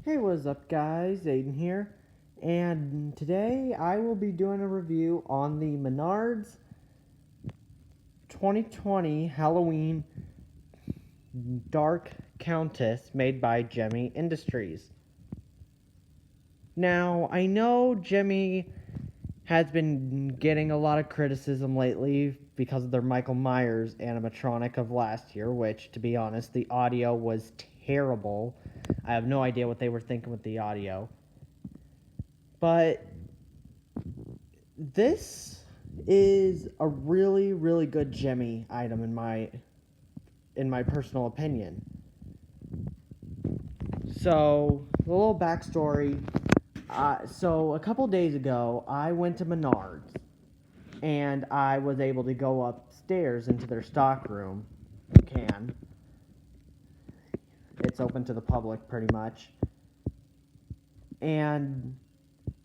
Hey, what's up, guys? Aiden here, and today I will be doing a review on the Menards 2020 Halloween Dark Countess made by Gemmy Industries. Now, I know Gemmy has been getting a lot of criticism lately because of their Michael Myers animatronic of last year, which, to be honest, the audio was terrible. I have no idea what they were thinking with the audio. But this is a really, really good Gemmy item in my personal opinion. So, a little backstory. So a couple days ago, I went to Menards, and I was able to go upstairs into their stock room. It's open to the public pretty much. And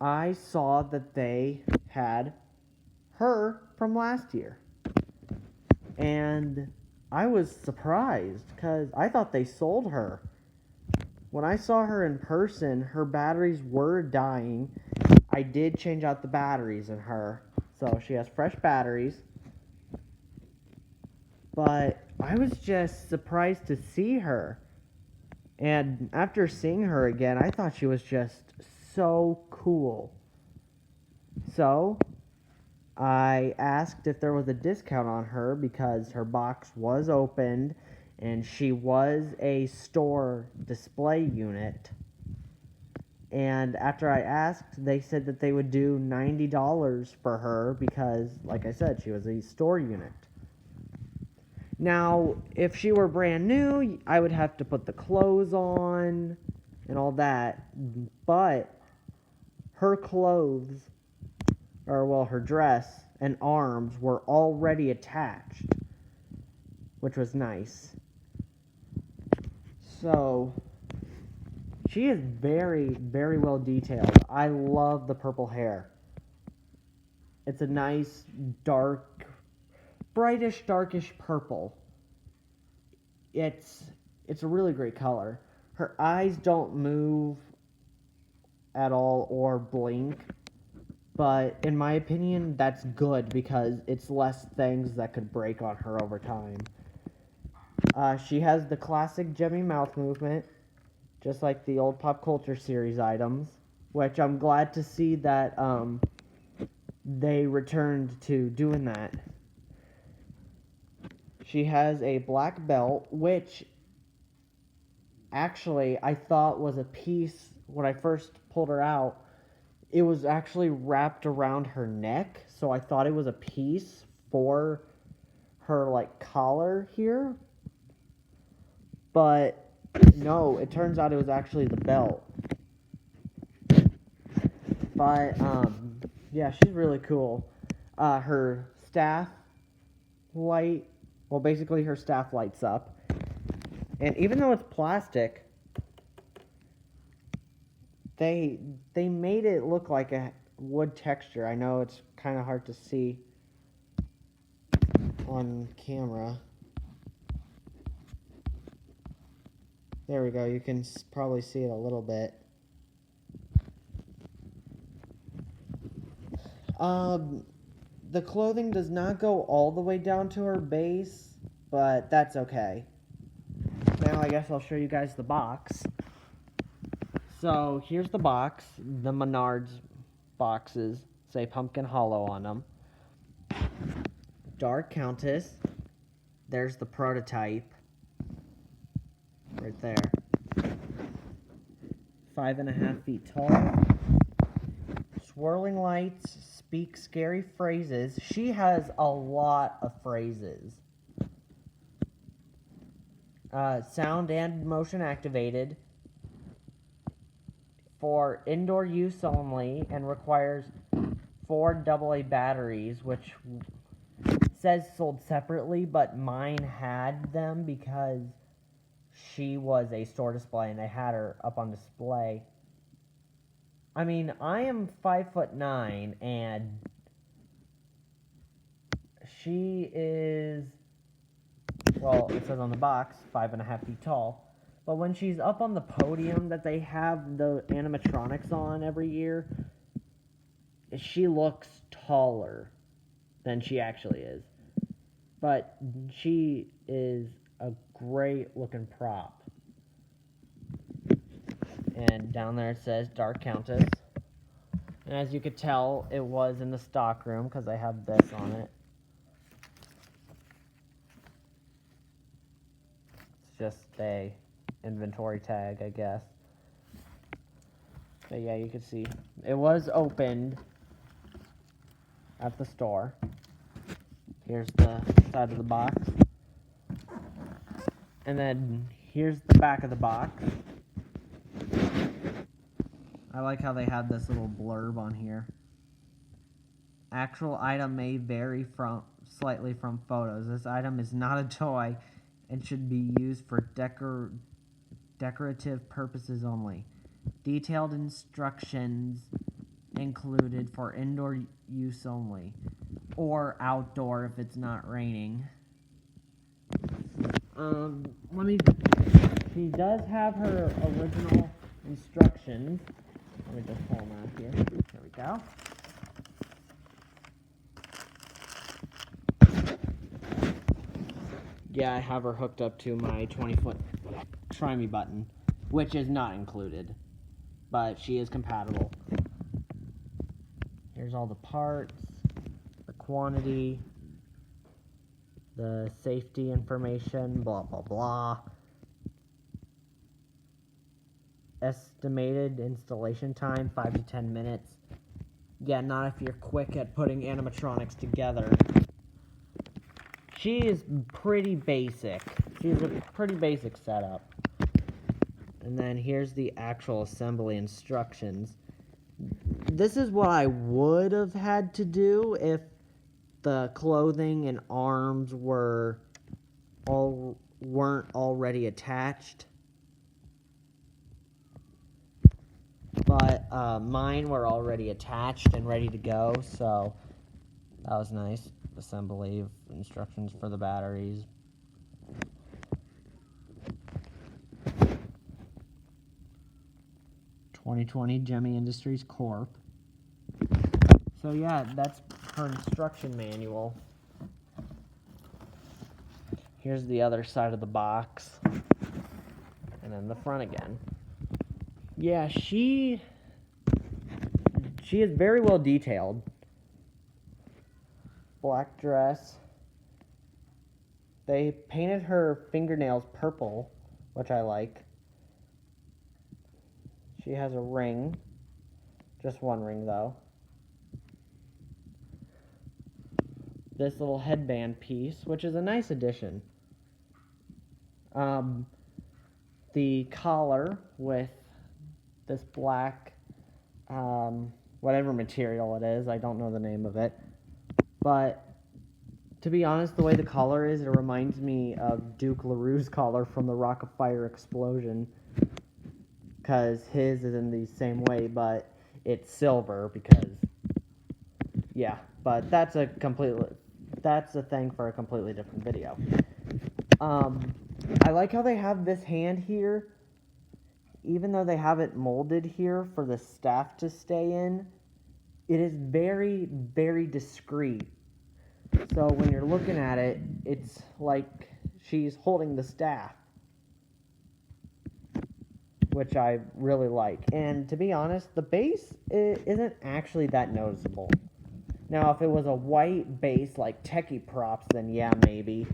I saw that they had her from last year. And I was surprised because I thought they sold her. When I saw her in person, her batteries were dying. I did change out the batteries in her, so she has fresh batteries. But I was just surprised to see her. And after seeing her again, I thought she was just so cool. So I asked if there was a discount on her because her box was opened and she was a store display unit. And after I asked, they said that they would do $90 for her because, like I said, she was a store unit. Now, if she were brand new, I would have to put the clothes on and all that. But her clothes, her dress and arms were already attached, which was nice. So, she is very, very well detailed. I love the purple hair. It's a nice, brightish, darkish purple. It's a really great color. Her eyes don't move at all or blink. But in my opinion, that's good because it's less things that could break on her over time. She has the classic Gemmy mouth movement, just like the old Pop Culture series items, which I'm glad to see that they returned to doing that. She has a black belt, which actually I thought was a piece when I first pulled her out. It was actually wrapped around her neck, so I thought it was a piece for her collar here. But no, it turns out it was actually the belt. But yeah, she's really cool. Her staff basically her staff lights up. And even though it's plastic, they made it look like a wood texture. I know it's kind of hard to see on camera. There we go. You can probably see it a little bit. The clothing does not go all the way down to her base, but that's okay. Now I guess I'll show you guys the box. So here's the box. The Menards boxes say Pumpkin Hollow on them. Dark Countess. There's the prototype. Right there. 5.5 feet tall. Swirling lights, speak scary phrases. She has a lot of phrases. Sound and motion activated. For indoor use only, and requires 4 AA batteries, which says sold separately, but mine had them because she was a store display and they had her up on display. I mean, I am 5'9", and she is, well, it says on the box, 5.5 feet tall. But when she's up on the podium that they have the animatronics on every year, she looks taller than she actually is. But she is a great looking prop. And down there it says Dark Countess. And as you could tell, it was in the stock room because I have this on it. It's just a inventory tag, I guess. But yeah, you can see it was opened at the store. Here's the side of the box. And then here's the back of the box. I like how they have this little blurb on here. Actual item may vary slightly from photos. This item is not a toy and should be used for decorative purposes only. Detailed instructions included for indoor use only, or outdoor if it's not raining. She does have her original instructions. Let me just pull them out here. There we go. Yeah, I have her hooked up to my 20-foot Try Me button, which is not included, but she is compatible. Here's all the parts, the quantity, the safety information, blah, blah, blah. Estimated installation time, 5 to 10 minutes. Yeah, not if you're quick at putting animatronics together. She is pretty basic. She's a pretty basic setup. And then here's the actual assembly instructions. This is what I would have had to do if the clothing and arms weren't already attached. But mine were already attached and ready to go, so that was nice. Assembly instructions for the batteries. "2020 Gemmy Industries Corp." So yeah, that's her instruction manual. Here's the other side of the box. And then the front again. Yeah, she is very well detailed. Black dress. They painted her fingernails purple, which I like. She has a ring. Just one ring, though. This little headband piece, which is a nice addition. The collar with this black, whatever material it is, I don't know the name of it. But to be honest, the way the collar is, it reminds me of Duke LaRue's collar from the Rock of Fire Explosion. Because his is in the same way, but it's silver because, yeah. But that's a thing for a completely different video. I like how they have this hand here. Even though they have it molded here for the staff to stay in, it is very, very discreet. So when you're looking at it, it's like she's holding the staff, which I really like. And to be honest, the base isn't actually that noticeable. Now, if it was a white base like Techie Props, then yeah, maybe.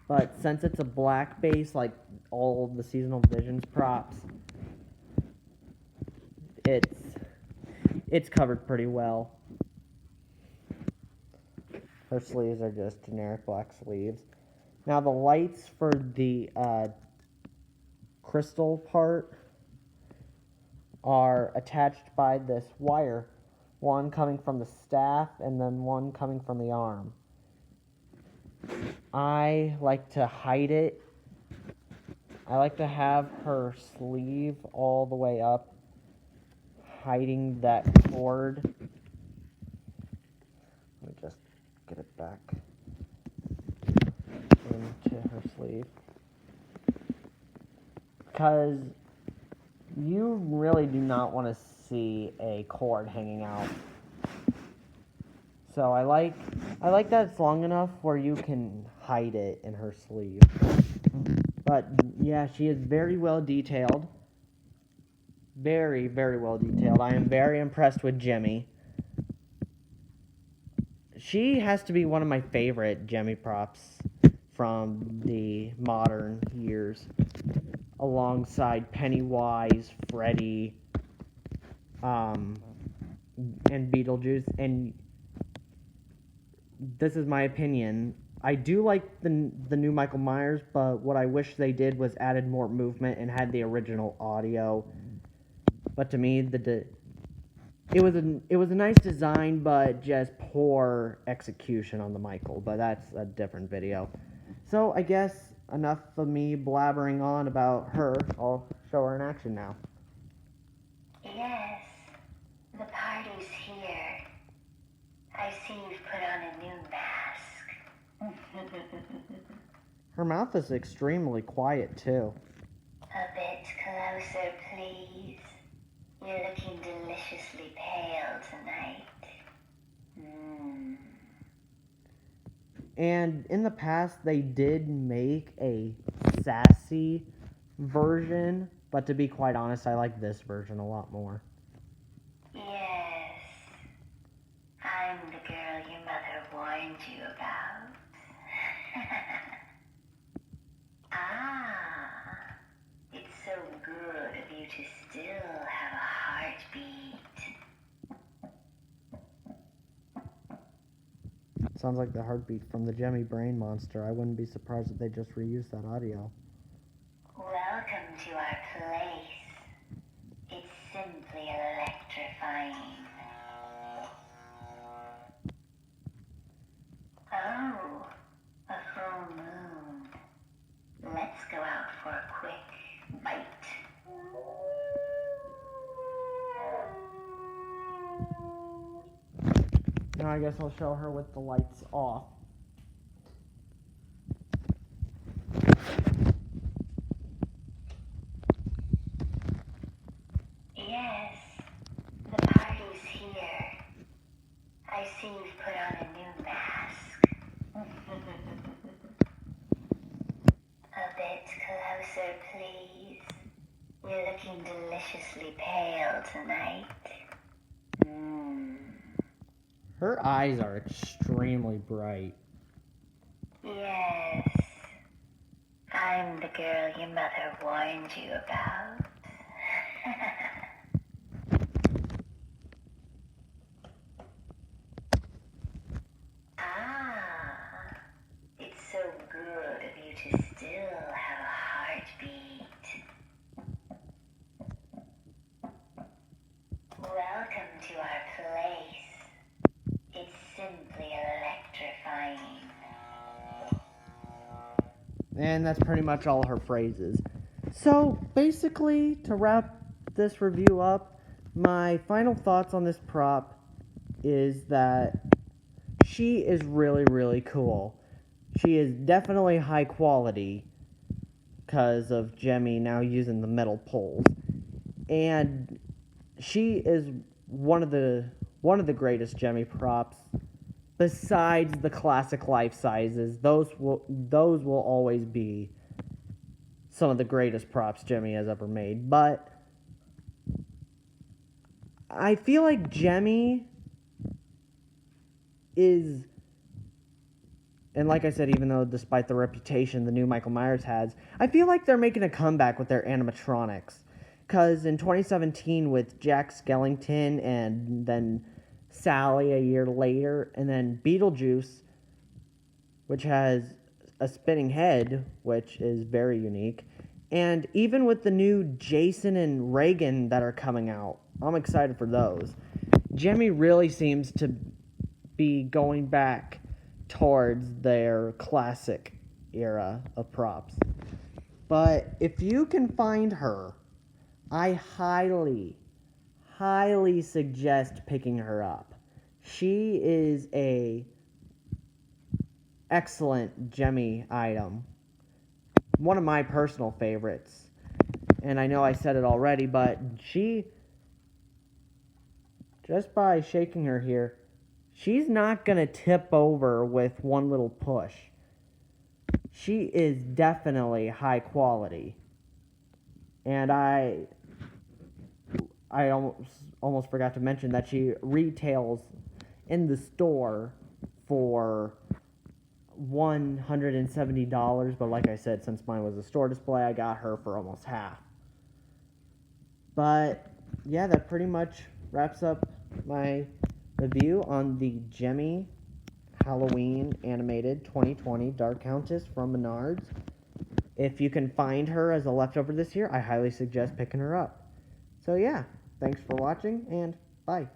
But since it's a black base like all the Seasonal Visions props, it's covered pretty well. Her sleeves are just generic black sleeves. Now the lights for the crystal part are attached by this wire, one coming from the staff and then one coming from the arm. I like to hide it. I like to have her sleeve all the way up, hiding that cord. Let me just get it back into her sleeve. because you really do not want to see a cord hanging out. So I like that it's long enough where you can hide it in her sleeve. But yeah, she is very well detailed. Very, very well detailed. I am very impressed with Gemmy. She has to be one of my favorite Gemmy props from the modern years, alongside Pennywise, Freddy, and Beetlejuice. And this is my opinion. I do like the new Michael Myers, but what I wish they did was added more movement and had the original audio. But to me, it was a nice design, but just poor execution on the Michael. But that's a different video. So I guess enough of me blabbering on about her. I'll show her in action now. Yes, the party's here. I see you've put on a new mask. Her mouth is extremely quiet too. A bit closer, please. You're looking deliciously pale tonight. And in the past, they did make a sassy version, but to be quite honest, I like this version a lot more. Yes, I'm the girl your mother warned you about. Ah, it's so good of you to still have a heartbeat. Sounds like the heartbeat from the Gemmy brain monster. I wouldn't be surprised if they just reused that audio. Welcome to our place. It's simply electrifying. Oh, a full moon. Let's go out for a quick bite. Now I guess I'll show her with the lights off. Yes, the party's here. I see you've put on a new mask. A bit closer, please. You're looking deliciously pale tonight. Her eyes are extremely bright. Yes, I'm the girl your mother warned you about. Ah, it's so good of you to still have a heartbeat. Welcome to our place. It's simply electrifying. And that's pretty much all her phrases. So basically, to wrap this review up, my final thoughts on this prop is that she is really, really cool. She is definitely high quality because of Gemmy now using the metal poles. And she is one of the greatest Gemmy props. Besides the classic life sizes, those will always be some of the greatest props Gemmy has ever made. But I feel like Gemmy is, and like I said, even though despite the reputation the new Michael Myers has, I feel like they're making a comeback with their animatronics. Because in 2017 with Jack Skellington and then Sally a year later, and then Beetlejuice, which has a spinning head, which is very unique, and even with the new Jason and Reagan that are coming out, I'm excited for those. Gemmy really seems to be going back towards their classic era of props. But if you can find her, I highly suggest picking her up. She is a excellent Gemmy item. One of my personal favorites. And I know I said it already, but she, just by shaking her here, she's not going to tip over with one little push. She is definitely high quality. And I almost forgot to mention that she retails in the store for $170, but like I said, since mine was a store display, I got her for almost half. But yeah, that pretty much wraps up my review on the Gemmy Halloween animated 2020 Dark Countess from Menards. If you can find her as a leftover this year, I highly suggest picking her up. So yeah, thanks for watching, and bye.